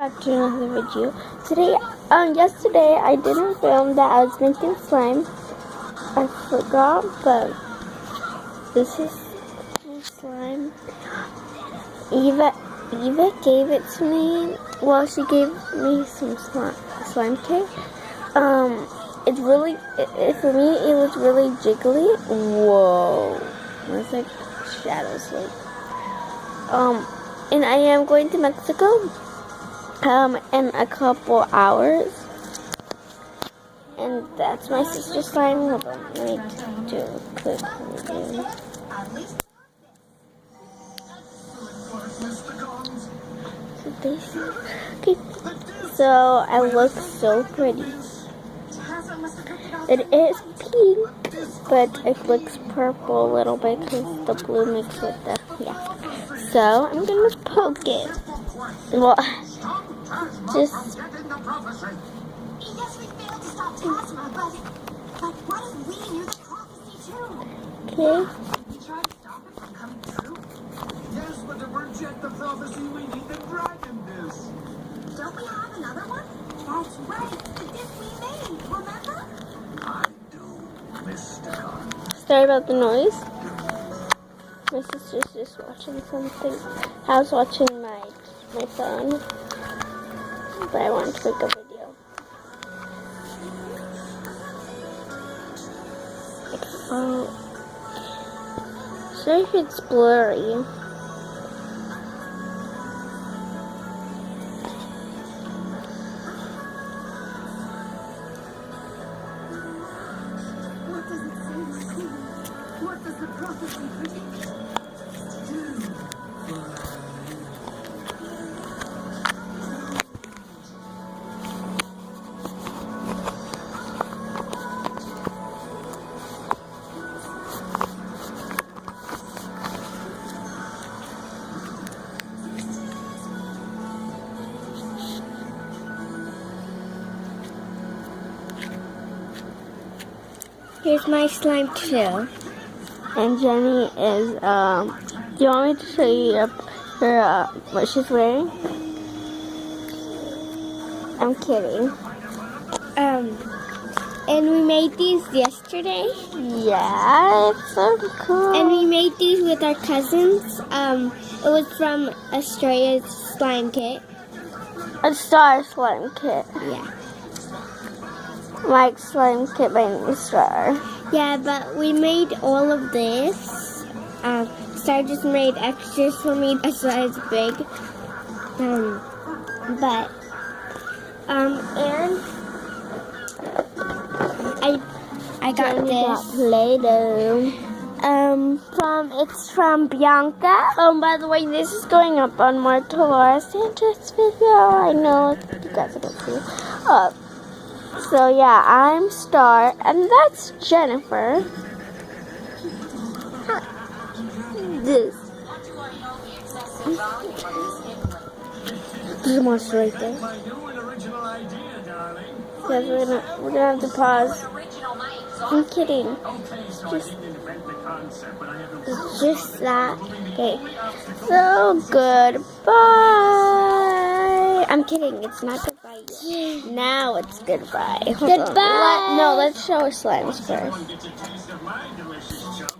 Back to another video. Yesterday I didn't film that I was making slime. I forgot, but this is my slime. Eva gave it to me. Well, she gave me some slime cake. It's really, for me, it was really jiggly. Whoa, it was like shadows, like. And I am going to Mexico. In a couple hours, and that's my sister's slime. Hold on, let me do a quick review. So I look so pretty. It is pink, but it looks purple a little bit because the blue mixed with the So I'm gonna poke it. Well. Just Yes, we failed to stop Tasma, but what if we knew the prophecy too? Okay. We tried to stop it from coming true. Yes, but to project the prophecy, we need the dragon disc. Don't we have another one? That's right, the disc we made, remember? I do, Mr. Sorry about the noise. My sister's just watching something. I was watching my phone. But I wanted to make a video. Sorry if it's blurry. What does it say? What does the prophecy predict? Here's my slime too. And Jenny is, do you want me to show you her what she's wearing? I'm kidding. And we made these yesterday. Yeah, it's so cool. And we made these with our cousins. It was from Australia's slime kit. A star slime kit. Yeah. Mike's slime kit by Star. Yeah, but we made all of this. Star just made extras for me, a size big. And I got this. Play-Doh. It's from Bianca. By the way, this is going up on more to Lara-Sanchez video. I know you guys don't see. So yeah, I'm Star, and that's Jennifer. There's a monster right there. My new and original idea, darling. Because we're gonna have to pause. I'm kidding. Okay, so I didn't invent the concept, but I have It's just that. Okay. So goodbye. I'm kidding. It's not goodbye yet. Now it's goodbye. Hold on. Goodbye. Let's show our slimes first. Get a taste of my delicious chocolate.